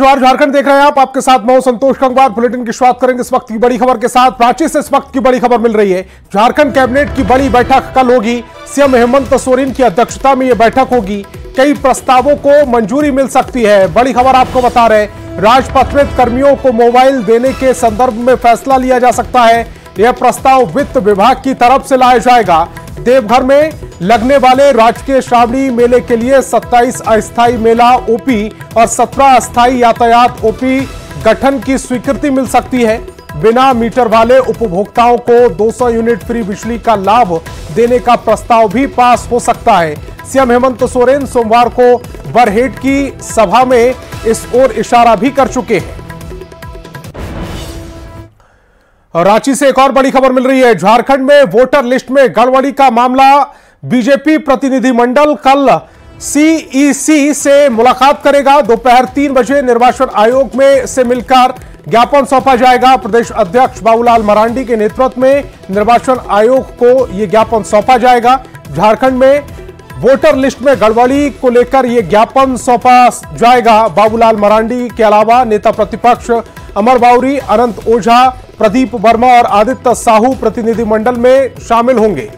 जोहार झारखंड देख रहे हैं आप, आपके साथ मैं संतोष गंगवार। बुलेटिन की शुरुआत करेंगे इस वक्त की बड़ी खबर के साथ। रांची से इस वक्त की बड़ी खबर मिल रही है। झारखंड कैबिनेट की बड़ी बैठक कल होगी। सीएम हेमंत सोरेन की अध्यक्षता में यह बैठक होगी। कई प्रस्तावों को मंजूरी मिल सकती है। बड़ी खबर आपको बता रहे, राजपत्रित कर्मियों को मोबाइल देने के संदर्भ में फैसला लिया जा सकता है। यह प्रस्ताव वित्त विभाग की तरफ से लाया जाएगा। देवघर में लगने वाले राजकीय श्रावणी मेले के लिए 27 अस्थायी मेला ओपी और 17 अस्थायी यातायात ओपी गठन की स्वीकृति मिल सकती है। बिना मीटर वाले उपभोक्ताओं को 200 यूनिट फ्री बिजली का लाभ देने का प्रस्ताव भी पास हो सकता है। सीएम हेमंत सोरेन सोमवार को बरहेट की सभा में इस ओर इशारा भी कर चुके हैं। और रांची से एक और बड़ी खबर मिल रही है। झारखंड में वोटर लिस्ट में गड़बड़ी का मामला। बीजेपी प्रतिनिधिमंडल कल सीईसी से मुलाकात करेगा। दोपहर 3 बजे निर्वाचन आयोग में से मिलकर ज्ञापन सौंपा जाएगा। प्रदेश अध्यक्ष बाबूलाल मरांडी के नेतृत्व में निर्वाचन आयोग को यह ज्ञापन सौंपा जाएगा। झारखंड में वोटर लिस्ट में गड़बड़ी को लेकर यह ज्ञापन सौंपा जाएगा। बाबूलाल मरांडी के अलावा नेता प्रतिपक्ष अमर बाउरी, अनंत ओझा, प्रदीप वर्मा और आदित्य साहू प्रतिनिधिमंडल में शामिल होंगे।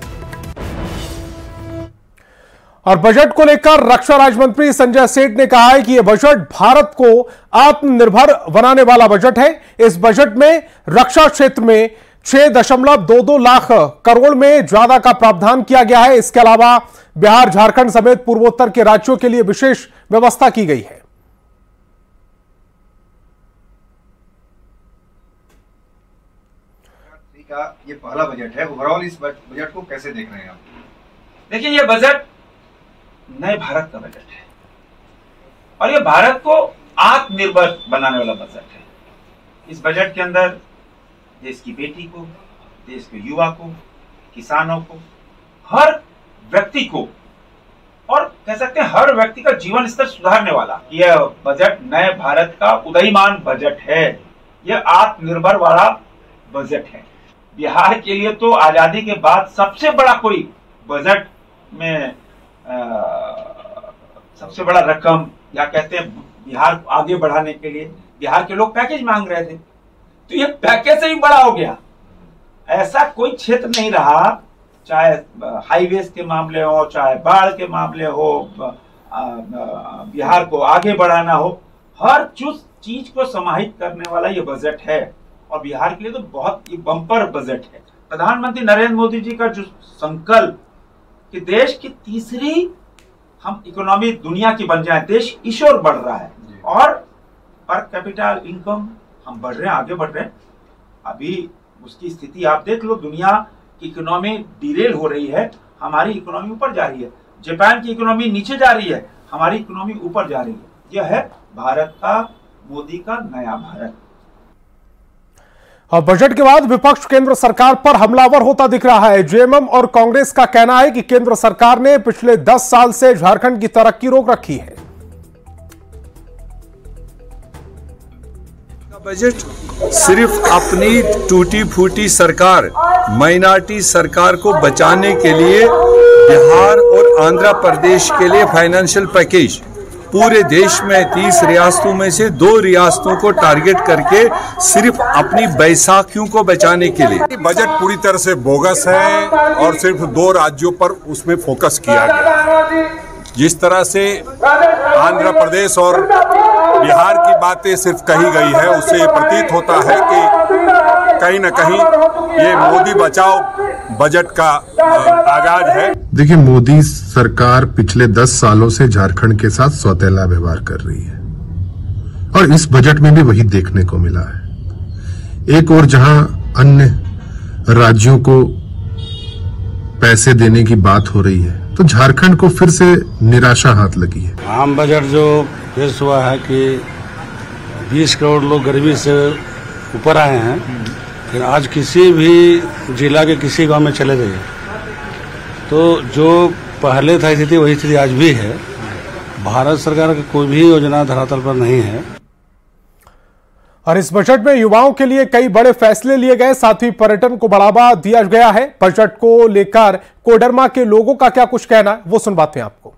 और बजट को लेकर रक्षा राज्य मंत्री संजय सेठ ने कहा है कि यह बजट भारत को आत्मनिर्भर बनाने वाला बजट है। इस बजट में रक्षा क्षेत्र में 6.22 लाख करोड़ में ज्यादा का प्रावधान किया गया है। इसके अलावा बिहार, झारखंड समेत पूर्वोत्तर के राज्यों के लिए विशेष व्यवस्था की गई है। ये पहला बजट है। ओवरऑल इस बजट को कैसे देख रहे हैं आप? देखिए, ये बजट नए भारत का बजट है और ये भारत को आत्मनिर्भर बनाने वाला बजट है। इस बजट के अंदर देश की बेटी को, देश के युवा को, किसानों को, हर व्यक्ति को और कह सकते हैं हर व्यक्ति का जीवन स्तर सुधारने वाला यह बजट नए भारत का उदयमान बजट है। यह आत्मनिर्भर वाला बजट है। बिहार के लिए तो आजादी के बाद सबसे बड़ा कोई बजट में सबसे बड़ा रकम या कहते हैं बिहार को आगे बढ़ाने के लिए बिहार के लोग पैकेज मांग रहे थे, तो ये पैकेज से ही बड़ा हो गया। ऐसा कोई क्षेत्र नहीं रहा, चाहे हाईवेज के मामले हो, चाहे बाढ़ के मामले हो, बिहार को आगे बढ़ाना हो, हर चीज को समाहित करने वाला ये बजट है और बिहार के लिए तो बहुत ही बम्पर बजट है। प्रधानमंत्री नरेंद्र मोदी जी का जो संकल्प कि देश की तीसरी हम इकोनॉमी दुनिया की बन जाए, देश इस ओर बढ़ रहा है और पर कैपिटल इनकम हम बढ़ रहे हैं, आगे बढ़ रहे हैं। अभी उसकी स्थिति आप देख लो, दुनिया की इकोनॉमी डिरेल हो रही है, हमारी इकोनॉमी ऊपर जा रही है। जापान की इकोनॉमी नीचे जा रही है, हमारी इकोनॉमी ऊपर जा रही है। यह है भारत का, मोदी का नया भारत। और बजट के बाद विपक्ष केंद्र सरकार पर हमलावर होता दिख रहा है। जेएमएम और कांग्रेस का कहना है कि केंद्र सरकार ने पिछले 10 साल से झारखंड की तरक्की रोक रखी है। बजट सिर्फ अपनी टूटी फूटी सरकार, माइनॉरिटी सरकार को बचाने के लिए बिहार और आंध्र प्रदेश के लिए फाइनेंशियल पैकेज, पूरे देश में 30 रियासतों में से 2 रियासतों को टारगेट करके सिर्फ अपनी बैसाखियों को बचाने के लिए। बजट पूरी तरह से बोगस है और सिर्फ 2 राज्यों पर उसमें फोकस किया गया। जिस तरह से आंध्र प्रदेश और बिहार की बातें सिर्फ कही गई है, उससे ये प्रतीत होता है कि कहीं न कहीं ये मोदी बचाओ बजट का आगाज है। देखिए, मोदी सरकार पिछले 10 सालों से झारखंड के साथ सौतेला व्यवहार कर रही है और इस बजट में भी वही देखने को मिला है। एक और जहां अन्य राज्यों को पैसे देने की बात हो रही है, तो झारखंड को फिर से निराशा हाथ लगी है। आम बजट जो पेश हुआ है कि 20 करोड़ लोग गरीबी से ऊपर आए हैं, लेकिन आज किसी भी जिला के किसी गांव में चले जाइए तो जो पहले था स्थिति वही स्थिति आज भी है। भारत सरकार की कोई भी योजना धरातल पर नहीं है। और इस बजट में युवाओं के लिए कई बड़े फैसले लिए गए, साथ ही पर्यटन को बढ़ावा दिया गया है। बजट को लेकर कोडरमा के लोगों का क्या कुछ कहना है, वो सुनवाते हैं आपको।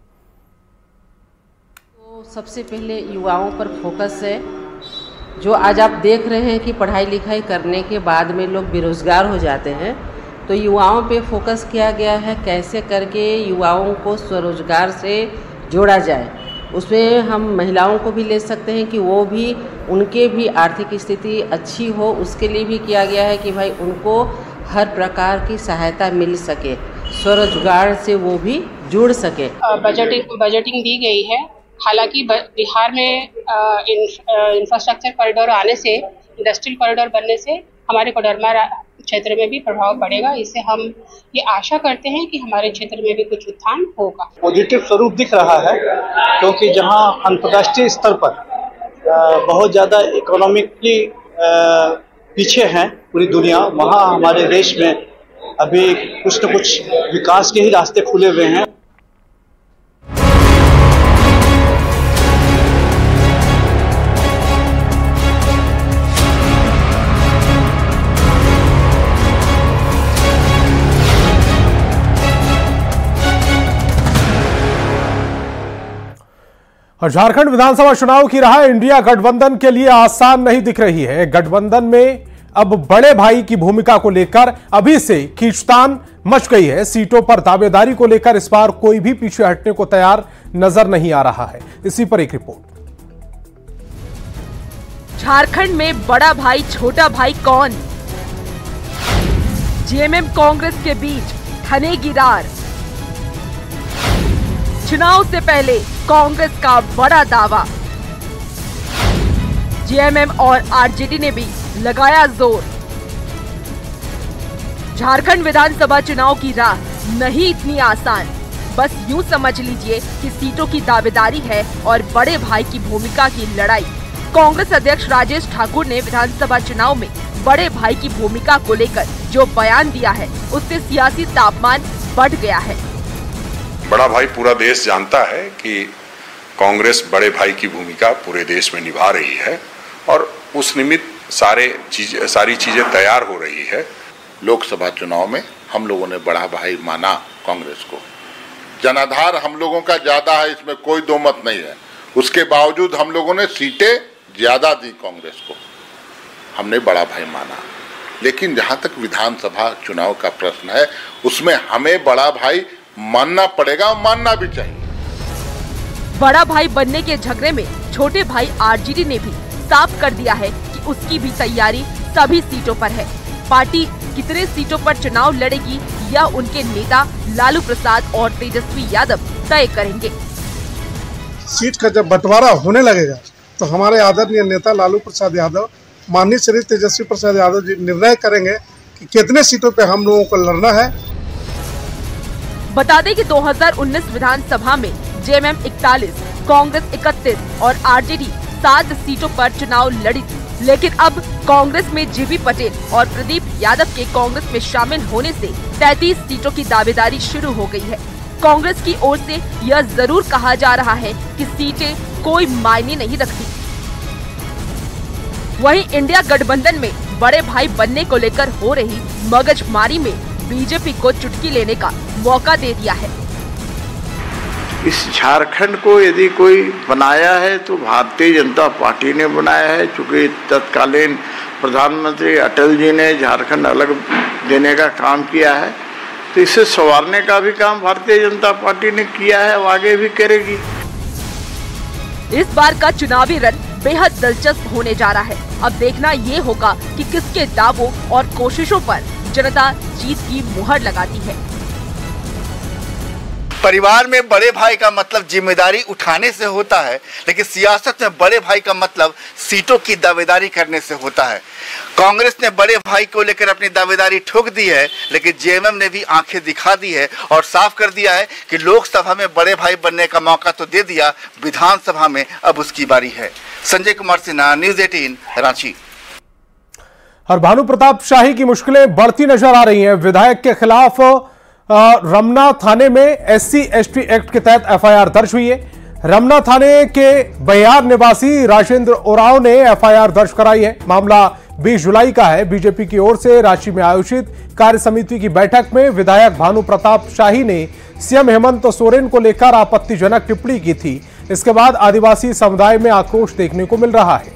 तो सबसे पहले युवाओं पर फोकस है जो आज आप देख रहे हैं कि पढ़ाई लिखाई करने के बाद में लोग बेरोज़गार हो जाते हैं, तो युवाओं पे फोकस किया गया है कैसे करके युवाओं को स्वरोजगार से जोड़ा जाए। उसमें हम महिलाओं को भी ले सकते हैं कि वो भी उनके भी आर्थिक स्थिति अच्छी हो, उसके लिए भी किया गया है कि भाई उनको हर प्रकार की सहायता मिल सके, स्वरोजगार से वो भी जुड़ सके। बजटिंग दी गई है। हालांकि बिहार में इंफ्रास्ट्रक्चर कॉरिडोर आने से, इंडस्ट्रियल कॉरिडोर बनने से हमारे कोडरमा क्षेत्र में भी प्रभाव पड़ेगा। इससे हम ये आशा करते हैं कि हमारे क्षेत्र में भी कुछ उत्थान होगा। पॉजिटिव स्वरूप दिख रहा है, क्योंकि जहां अंतर्राष्ट्रीय स्तर पर बहुत ज़्यादा इकोनॉमिकली पीछे हैं पूरी दुनिया, वहाँ हमारे देश में अभी कुछ न कुछ विकास के ही रास्ते खुले हुए हैं। और झारखंड विधानसभा चुनाव की राह इंडिया गठबंधन के लिए आसान नहीं दिख रही है। गठबंधन में अब बड़े भाई की भूमिका को लेकर अभी से खींचतान मच गई है। सीटों पर दावेदारी को लेकर इस बार कोई भी पीछे हटने को तैयार नजर नहीं आ रहा है। इसी पर एक रिपोर्ट। झारखंड में बड़ा भाई छोटा भाई कौन? जेएमएम कांग्रेस के बीच ठनेगी रार। चुनाव से पहले कांग्रेस का बड़ा दावा, जेएमएम और आरजेडी ने भी लगाया जोर। झारखंड विधानसभा चुनाव की राह नहीं इतनी आसान। बस यूं समझ लीजिए कि सीटों की दावेदारी है और बड़े भाई की भूमिका की लड़ाई। कांग्रेस अध्यक्ष राजेश ठाकुर ने विधानसभा चुनाव में बड़े भाई की भूमिका को लेकर जो बयान दिया है, उससे सियासी तापमान बढ़ गया है। बड़ा भाई पूरा देश जानता है कि कांग्रेस बड़े भाई की भूमिका पूरे देश में निभा रही है और उस निमित्त सारी चीजें तैयार हो रही है। लोकसभा चुनाव में हम लोगों ने बड़ा भाई माना कांग्रेस को। जनाधार हम लोगों का ज्यादा है, इसमें कोई दो मत नहीं है। उसके बावजूद हम लोगों ने सीटें ज्यादा दी कांग्रेस को, हमने बड़ा भाई माना। लेकिन जहां तक विधानसभा चुनाव का प्रश्न है, उसमें हमें बड़ा भाई मानना पड़ेगा, मानना भी चाहिए। बड़ा भाई बनने के झगड़े में छोटे भाई आरजेडी ने भी साफ कर दिया है कि उसकी भी तैयारी सभी सीटों पर है। पार्टी कितने सीटों पर चुनाव लड़ेगी या उनके नेता लालू प्रसाद और तेजस्वी यादव तय करेंगे। सीट का जब बंटवारा होने लगेगा तो हमारे आदरणीय नेता लालू प्रसाद यादव, माननीय श्री तेजस्वी प्रसाद यादव जी निर्णय करेंगे कि कितने सीटों पे हम लोगों को लड़ना है। बता दें कि 2019 विधानसभा में जेएमएम 41, कांग्रेस 31 और आरजेडी 7 सीटों पर चुनाव लड़ी थी। लेकिन अब कांग्रेस में जीबी पटेल और प्रदीप यादव के कांग्रेस में शामिल होने से 33 सीटों की दावेदारी शुरू हो गई है। कांग्रेस की ओर से यह जरूर कहा जा रहा है कि सीटें कोई मायने नहीं रखती। वहीं इंडिया गठबंधन में बड़े भाई बनने को लेकर हो रही मगजमारी में बीजेपी को चुटकी लेने का मौका दे दिया है। इस झारखंड को यदि कोई बनाया है तो भारतीय जनता पार्टी ने बनाया है, क्योंकि तत्कालीन प्रधानमंत्री अटल जी ने झारखंड अलग देने का काम किया है, तो इसे संवारने का भी काम भारतीय जनता पार्टी ने किया है, वो आगे भी करेगी। इस बार का चुनावी रण बेहद दिलचस्प होने जा रहा है। अब देखना ये होगा कि किसके दावों और कोशिशों पर जनता जीत की मुहर लगाती है। परिवार में बड़े भाई का मतलब जिम्मेदारी उठाने से होता है, लेकिन सियासत में बड़े भाई का मतलब सीटों की दावेदारी करने से होता है। कांग्रेस ने बड़े भाई को लेकर अपनी दावेदारी ठोक दी है, लेकिन जेएमएम ने भी आंखें दिखा दी है और साफ कर दिया है कि लोकसभा में बड़े भाई बनने का मौका तो दे दिया, विधानसभा में अब उसकी बारी है। संजय कुमार सिन्हा, न्यूज 18, रांची। और भानु प्रताप शाही की मुश्किलें बढ़ती नजर आ रही हैं। विधायक के खिलाफ रमना थाने में SC/ST एक्ट के तहत FIR दर्ज हुई है। रमना थाने के बयार निवासी राजेंद्र ओराव ने FIR दर्ज कराई है। मामला 20 जुलाई का है। बीजेपी की ओर से रांची में आयोजित कार्य समिति की बैठक में विधायक भानु प्रताप शाही ने सीएम हेमंत सोरेन को लेकर आपत्तिजनक टिप्पणी की थी। इसके बाद आदिवासी समुदाय में आक्रोश देखने को मिल रहा है।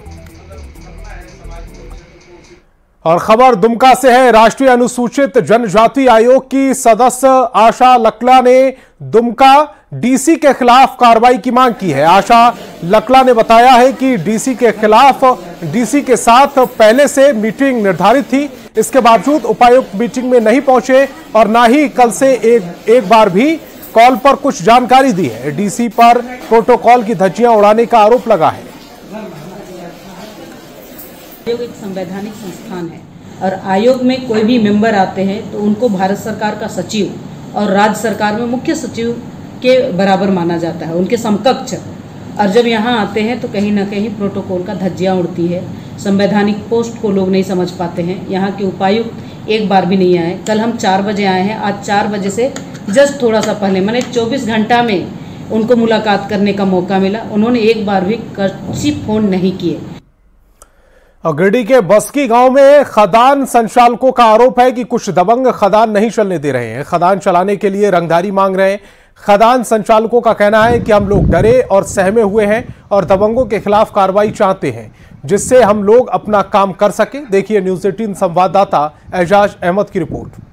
और खबर दुमका से है। राष्ट्रीय अनुसूचित जनजाति आयोग की सदस्य आशा लकला ने दुमका डीसी के खिलाफ कार्रवाई की मांग की है। आशा लकला ने बताया है कि डीसी के खिलाफ डीसी के साथ पहले से मीटिंग निर्धारित थी, इसके बावजूद उपायुक्त मीटिंग में नहीं पहुंचे और ना ही कल से एक बार भी कॉल पर कुछ जानकारी दी है। डीसी पर प्रोटोकॉल की धज्जियां उड़ाने का आरोप लगा है। आयोग एक संवैधानिक संस्थान है और आयोग में कोई भी मेंबर आते हैं तो उनको भारत सरकार का सचिव और राज्य सरकार में मुख्य सचिव के बराबर माना जाता है, उनके समकक्ष। और जब यहाँ आते हैं तो कहीं ना कहीं प्रोटोकॉल का धज्जियाँ उड़ती है। संवैधानिक पोस्ट को लोग नहीं समझ पाते हैं। यहाँ के उपायुक्त एक बार भी नहीं आए। कल हम 4 बजे आए हैं, आज 4 बजे से जस्ट थोड़ा सा पहले मैंने 24 घंटा में उनको मुलाकात करने का मौका मिला। उन्होंने एक बार भी किसी फोन नहीं किए। गिरिडीह के बस्की गांव में खदान संचालकों का आरोप है कि कुछ दबंग खदान नहीं चलने दे रहे हैं, खदान चलाने के लिए रंगदारी मांग रहे हैं। खदान संचालकों का कहना है कि हम लोग डरे और सहमे हुए हैं और दबंगों के खिलाफ कार्रवाई चाहते हैं जिससे हम लोग अपना काम कर सके। देखिए न्यूज़ 18 संवाददाता एजाज अहमद की रिपोर्ट।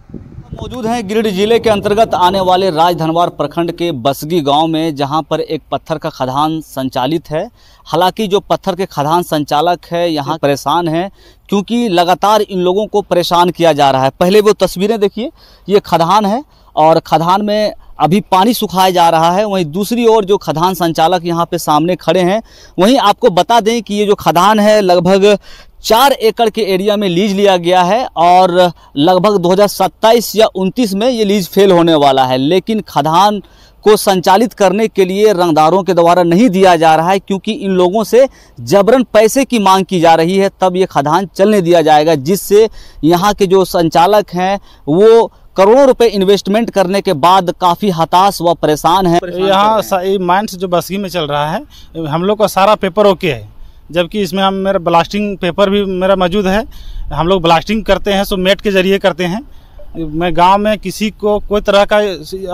मौजूद हैं गिरिडीह जिले के अंतर्गत आने वाले राजधनवार प्रखंड के बसगी गांव में, जहां पर एक पत्थर का खदान संचालित है। हालांकि जो पत्थर के खदान संचालक है यहां परेशान हैं क्योंकि लगातार इन लोगों को परेशान किया जा रहा है। पहले वो तस्वीरें देखिए, ये खदान है और खदान में अभी पानी सुखाया जा रहा है। वहीं दूसरी ओर जो खदान संचालक यहाँ पे सामने खड़े हैं, वहीं आपको बता दें कि ये जो खदान है लगभग 4 एकड़ के एरिया में लीज लिया गया है और लगभग 2027 या 29 में ये लीज फेल होने वाला है। लेकिन खदान को संचालित करने के लिए रंगदारों के द्वारा नहीं दिया जा रहा है क्योंकि इन लोगों से जबरन पैसे की मांग की जा रही है, तब ये खदान चलने दिया जाएगा, जिससे यहाँ के जो संचालक हैं वो करोड़ों रुपए इन्वेस्टमेंट करने के बाद काफ़ी हताश व परेशान है। यहाँ माइंस जो बस्गी में चल रहा है, हम लोग का सारा पेपर ओके है, जबकि इसमें हम मेरा ब्लास्टिंग पेपर भी मेरा मौजूद है। हम लोग ब्लास्टिंग करते हैं सो मेट के जरिए करते हैं। मैं गांव में किसी को कोई तरह का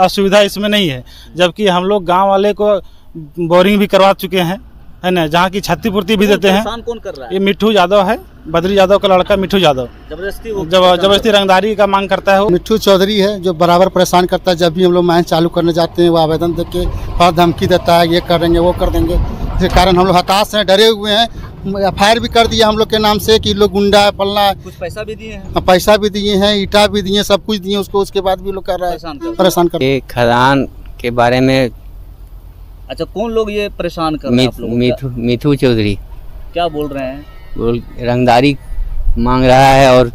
असुविधा इसमें नहीं है, जबकि हम लोग गांव वाले को बोरिंग भी करवा चुके हैं, है ना, जहाँ की क्षतिपूर्ति भी देते हैं। कौन कर रहा है? ये मिट्ठू यादव है, बद्री यादव का लड़का मिट्ठू यादव। जबरदस्ती रंगदारी का मांग करता है। मिट्ठू चौधरी है जो बराबर परेशान करता है। जब भी हम लोग माइन चालू करने जाते हैं वो आवेदन दे के और धमकी देता है, ये कर देंगे वो कर देंगे। इस कारण हम लोग हताश हैं, डरे हुए हैं। FIR भी कर दिया हम लोग के नाम से कि लोग गुंडा है, पलना है। कुछ पैसा भी दिए हैं? पैसा भी दिए हैं, ईटा भी दिए, सब कुछ दिए उसको। उसके बाद भी लोग कर रहा है, परेशान कर। खदान के बारे में अच्छा, कौन लोग ये परेशान कर रहे हैं? मिट्ठू चौधरी क्या बोल रहे हैं? रंगदारी मांग रहा है और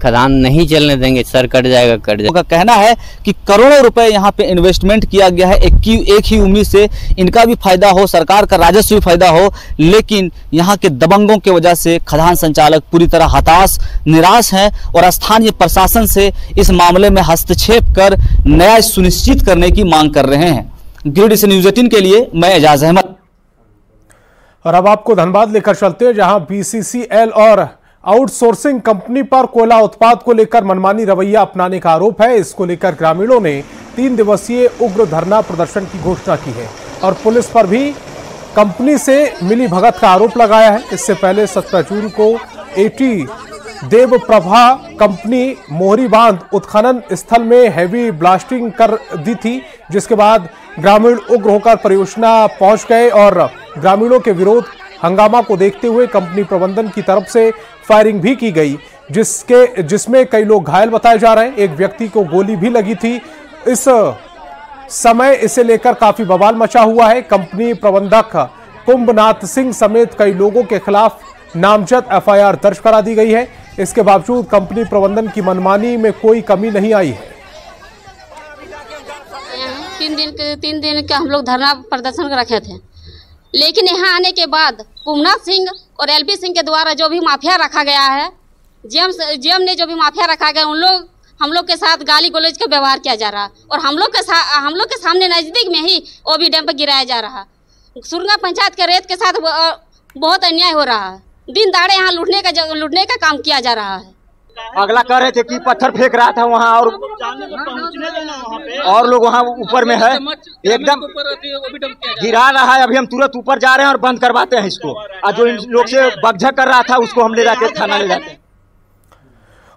खदान नहीं चलने देंगे, सर कट जाएगा कट जाएगा। उनका कहना है कि करोड़ों रुपए यहाँ पे इन्वेस्टमेंट किया गया है, एक ही उम्मीद से इनका भी फायदा हो, सरकार का राजस्व भी फायदा हो, लेकिन यहाँ के दबंगों की वजह से खदान संचालक पूरी तरह हताश निराश हैं और स्थानीय प्रशासन से इस मामले में हस्तक्षेप कर न्याय सुनिश्चित करने की मांग कर रहे हैं। गिरिडीह से न्यूज़ 18 के लिए मैं एजाज अहमद। और अब आपको धनबाद लेकर चलते हैं, जहां BCCL और आउटसोर्सिंग कंपनी पर कोयला उत्पाद को लेकर मनमानी रवैया अपनाने का आरोप है। इसको लेकर ग्रामीणों ने 3 दिवसीय उग्र धरना प्रदर्शन की घोषणा की है और पुलिस पर भी कंपनी से मिली भगत का आरोप लगाया है। इससे पहले 17 जून को AT देवप्रभा कंपनी मोहरी बांध उत्खनन स्थल में हैवी ब्लास्टिंग कर दी थी, जिसके बाद ग्रामीण उग्र होकर परियोजना पहुंच गए और ग्रामीणों के विरोध हंगामा को देखते हुए कंपनी प्रबंधन की तरफ से फायरिंग भी की गई, जिसमें कई लोग घायल बताए जा रहे हैं। एक व्यक्ति को गोली भी लगी थी। इस समय इसे लेकर काफी बवाल मचा हुआ है। कंपनी प्रबंधक कुंभनाथ सिंह समेत कई लोगों के खिलाफ नामजद FIR दर्ज करा दी गई है। इसके बावजूद कंपनी प्रबंधन की मनमानी में कोई कमी नहीं आई है। 3 दिन का हम लोग धरना प्रदर्शन रखे थे, लेकिन यहाँ आने के बाद कुंभनाथ सिंह और LP सिंह के द्वारा जो भी माफिया रखा गया है, GM ने जो भी माफिया रखा गया, हम लोग के साथ गाली गलौज का व्यवहार किया जा रहा और हम लोग के सामने नजदीक में ही OB डैम पर गिराया जा रहा। सुरंगा पंचायत के रेत के साथ बहुत अन्याय हो रहा है। दिन दाड़े यहाँ लूटने का काम किया जा रहा है। अगला कह रहे थे कि पत्थर फेंक रहा था वहाँ और लोग वहाँ ऊपर में है, एकदम गिरा रहा है। अभी हम तुरंत ऊपर जा रहे हैं और बंद करवाते हैं इसको। और जो इन लोग से बगझक कर रहा था उसको हम ले जाके थाना ले जाते हैं।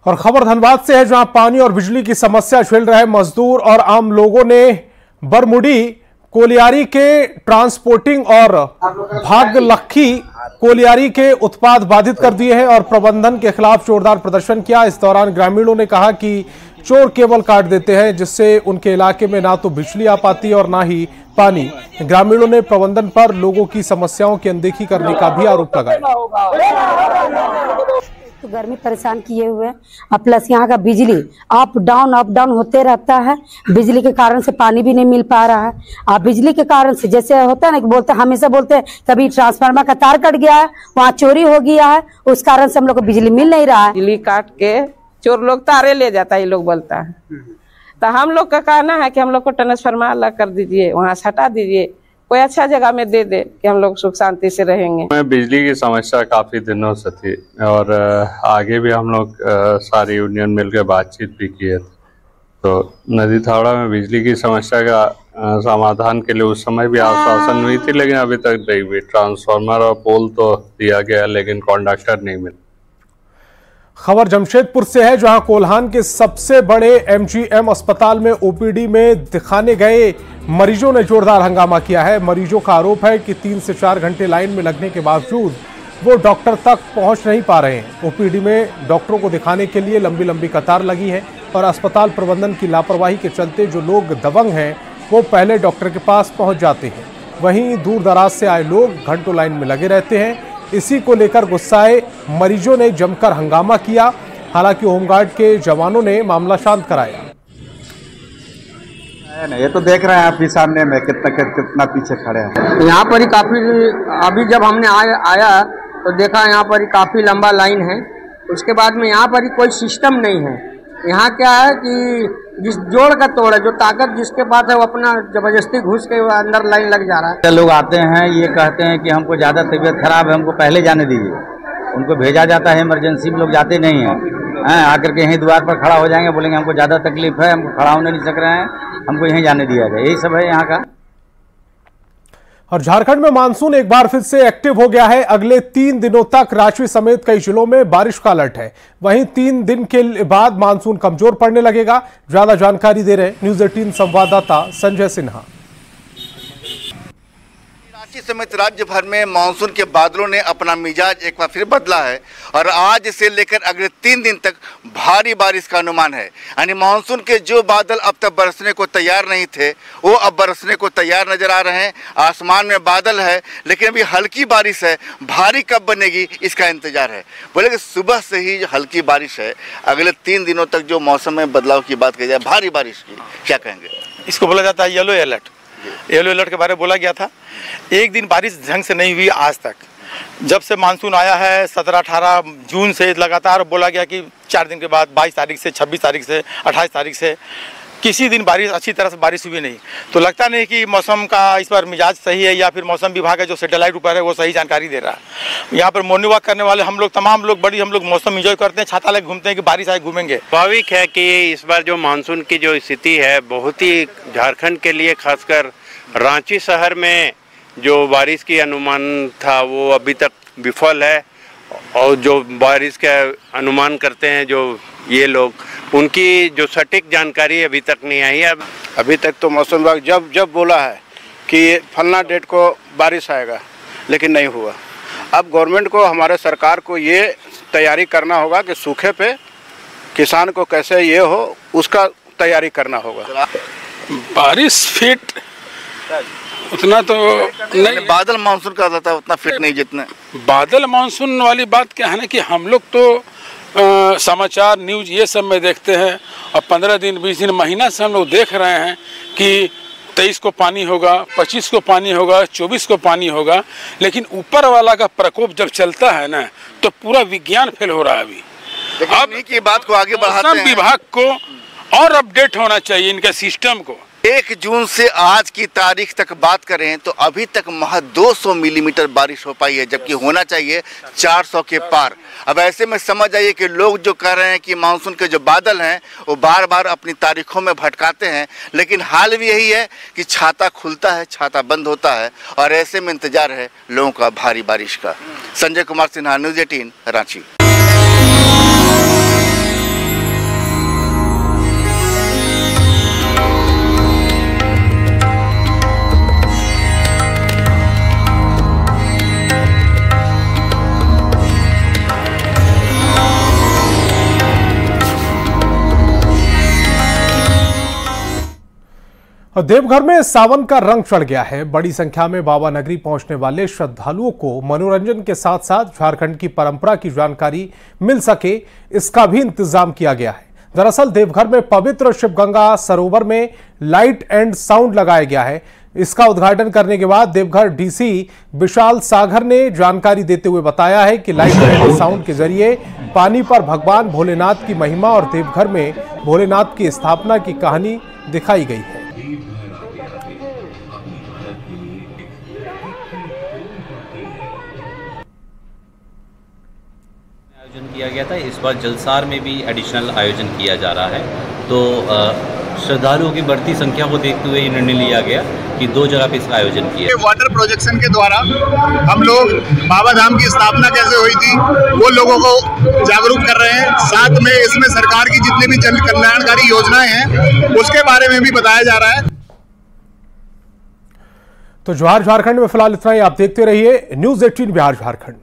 और खबर धनबाद से है, जहां पानी और बिजली की समस्या झेल रहे मजदूर और आम लोगों ने बरमुडी कोलियारी के ट्रांसपोर्टिंग और भागलखी कोलियारी के उत्पाद बाधित कर दिए हैं और प्रबंधन के खिलाफ जोरदार प्रदर्शन किया। इस दौरान ग्रामीणों ने कहा कि चोर केबल काट देते हैं, जिससे उनके इलाके में ना तो बिजली आ पाती और ना ही पानी। ग्रामीणों ने प्रबंधन पर लोगों की समस्याओं की अनदेखी करने का भी आरोप लगाया। तो गर्मी परेशान किए हुए हैं, प्लस यहाँ का बिजली अप डाउन होते रहता है। बिजली के कारण से पानी भी नहीं मिल पा रहा है। आप बिजली के कारण से जैसे होता है ना कि बोलते हमेशा बोलते हैं कभी ट्रांसफार्मर का तार कट गया है, वहाँ चोरी हो गया है, उस कारण से हम लोग को बिजली मिल नहीं रहा है। बिजली काट के चोर लोग तारे ले जाता है, ये लोग बोलता है। तो हम लोग का कहना है कि हम लोग को ट्रांसफार्मर अलग कर दीजिए, वहाँ से हटा दीजिए, कोई अच्छा जगह में दे दे कि हम लोग सुख शांति से रहेंगे। बिजली की समस्या काफी दिनों से थी और आगे भी हम लोग सारी यूनियन मिलकर बातचीत भी किए थे। तो नदी थावड़ा में बिजली की समस्या का समाधान के लिए उस समय भी आश्वासन हुई थी, लेकिन अभी तक नहीं हुई। ट्रांसफार्मर और पोल तो दिया गया, लेकिन कॉन्डक्टर नहीं मिला। खबर जमशेदपुर से है, जहां कोल्हान के सबसे बड़े एमजीएम अस्पताल में ओपीडी में दिखाने गए मरीजों ने जोरदार हंगामा किया है। मरीजों का आरोप है कि 3 से 4 घंटे लाइन में लगने के बावजूद वो डॉक्टर तक पहुंच नहीं पा रहे हैं। ओपीडी में डॉक्टरों को दिखाने के लिए लंबी लंबी कतार लगी है और अस्पताल प्रबंधन की लापरवाही के चलते जो लोग दबंग हैं वो पहले डॉक्टर के पास पहुंच जाते हैं। वहीं दूर दराज से आए लोग घंटों लाइन में लगे रहते हैं। इसी को लेकर गुस्साए मरीजों ने जमकर हंगामा किया। हालांकि होमगार्ड के जवानों ने मामला शांत कराया। ये तो देख रहे हैं आपके सामने में कितना पीछे खड़े हैं। यहाँ पर ही काफी, अभी जब हमने आया तो देखा यहाँ पर ही काफी लंबा लाइन है। उसके बाद में यहाँ पर ही कोई सिस्टम नहीं है। यहाँ क्या है कि जिस जोड़ का तोड़ है, जो ताकत जिसके पास है वो अपना जबरदस्ती घुस के अंदर लाइन लग जा रहा है। लोग आते हैं, ये कहते हैं कि हमको ज्यादा तबीयत खराब है, हमको पहले जाने दीजिए। उनको भेजा जाता है इमरजेंसी में, लोग जाते नहीं हैं। आकर के यहीं द्वार पर खड़ा हो जाएंगे, बोलेंगे हमको ज्यादा तकलीफ है, हमको खड़ा होने नहीं सक रहे हैं, हमको यहीं जाने दिया जाए। यही सब है यहाँ का। और झारखंड में मानसून एक बार फिर से एक्टिव हो गया है। अगले 3 दिनों तक रांची समेत कई जिलों में बारिश का अलर्ट है। वहीं 3 दिन के बाद मानसून कमजोर पड़ने लगेगा। ज्यादा जानकारी दे रहे न्यूज 18 संवाददाता संजय सिन्हा। रांची समेत राज्य भर में मानसून के बादलों ने अपना मिजाज एक बार फिर बदला है और आज से लेकर अगले 3 दिन तक भारी बारिश का अनुमान है। यानी मानसून के जो बादल अब तक बरसने को तैयार नहीं थे वो अब बरसने को तैयार नजर आ रहे हैं। आसमान में बादल है, लेकिन अभी हल्की बारिश है। भारी कब बनेगी इसका इंतजार है। बोले कि सुबह से ही हल्की बारिश है। अगले 3 दिनों तक जो मौसम में बदलाव की बात की जाए, भारी बारिश की, क्या कहेंगे? इसको बोला जाता है येलो अलर्ट। येलो अलर्ट के बारे में बोला गया था। एक दिन बारिश ढंग से नहीं हुई आज तक। जब से मानसून आया है 17-18 जून से लगातार बोला गया कि 4 दिन के बाद 22 तारीख से, 26 तारीख से, 28 तारीख से किसी दिन बारिश अच्छी तरह से बारिश हुई नहीं। तो लगता नहीं कि मौसम का इस पर मिजाज सही है या फिर मौसम विभाग है जो सैटेलाइट ऊपर है वो सही जानकारी दे रहा है। यहाँ पर मॉर्निंग वॉक करने वाले हम लोग तमाम लोग हम लोग मौसम एंजॉय करते हैं, छाता लेके घूमते हैं कि बारिश आए घूमेंगे। स्वाभाविक है कि इस बार जो मानसून की जो स्थिति है बहुत ही झारखंड के लिए, खासकर रांची शहर में जो बारिश की अनुमान था वो अभी तक विफल है। और जो बारिश का अनुमान करते हैं जो ये लोग, उनकी जो सटीक जानकारी अभी तक नहीं आई है। अभी तक तो मौसम विभाग जब बोला है कि फलना डेट को बारिश आएगा, लेकिन नहीं हुआ। अब गवर्नमेंट को, हमारे सरकार को ये तैयारी करना होगा कि सूखे पे किसान को कैसे ये हो, उसका तैयारी करना होगा। बारिश फिट उतना तो नहीं, बादल मानसून का आता उतना फिट नहीं जितने बादल मानसून वाली बात क्या है ना कि हम लोग तो समाचार न्यूज ये सब में देखते हैं और 15 दिन 20 दिन महीना से हम लोग देख रहे हैं कि 23 को पानी होगा, 25 को पानी होगा, 24 को पानी होगा। लेकिन ऊपर वाला का प्रकोप जब चलता है ना तो पूरा विज्ञान फेल हो रहा है। अभी अब की बात को आगे बढ़ाते हैं। विभाग को और अपडेट होना चाहिए इनके सिस्टम को। 1 जून से आज की तारीख तक बात करें तो अभी तक महज 200 मिलीमीटर बारिश हो पाई है, जबकि होना चाहिए 400 के पार। अब ऐसे में समझ आइए कि लोग जो कह रहे हैं कि मानसून के जो बादल हैं वो बार बार अपनी तारीखों में भटकाते हैं, लेकिन हाल भी यही है कि छाता खुलता है, छाता बंद होता है और ऐसे में इंतजार है लोगों का भारी बारिश का। संजय कुमार सिन्हा, न्यूज 18 रांची। देवघर में सावन का रंग चढ़ गया है। बड़ी संख्या में बाबा नगरी पहुंचने वाले श्रद्धालुओं को मनोरंजन के साथ साथ झारखंड की परंपरा की जानकारी मिल सके, इसका भी इंतजाम किया गया है। दरअसल देवघर में पवित्र शिवगंगा सरोवर में लाइट एंड साउंड लगाया गया है। इसका उद्घाटन करने के बाद देवघर डीसी विशाल सागर ने जानकारी देते हुए बताया है कि लाइट एंड साउंड के जरिए पानी पर भगवान भोलेनाथ की महिमा और देवघर में भोलेनाथ की स्थापना की कहानी दिखाई गई है। आयोजन किया गया था, इस बार जलसार में भी एडिशनल आयोजन किया जा रहा है। तो श्रद्धालुओं की बढ़ती संख्या को देखते हुए निर्णय लिया गया कि 2 जगह पे इसका आयोजन किया। वाटर प्रोजेक्शन के द्वारा हम लोग बाबा धाम की स्थापना कैसे हुई थी वो लोगों को जागरूक कर रहे हैं। साथ में इसमें सरकार की जितनी भी जन कल्याणकारी योजनाएं हैं उसके बारे में भी बताया जा रहा है। तो जोहार झारखंड में फिलहाल इतना ही। आप देखते रहिए न्यूज़ 18 बिहार झारखंड।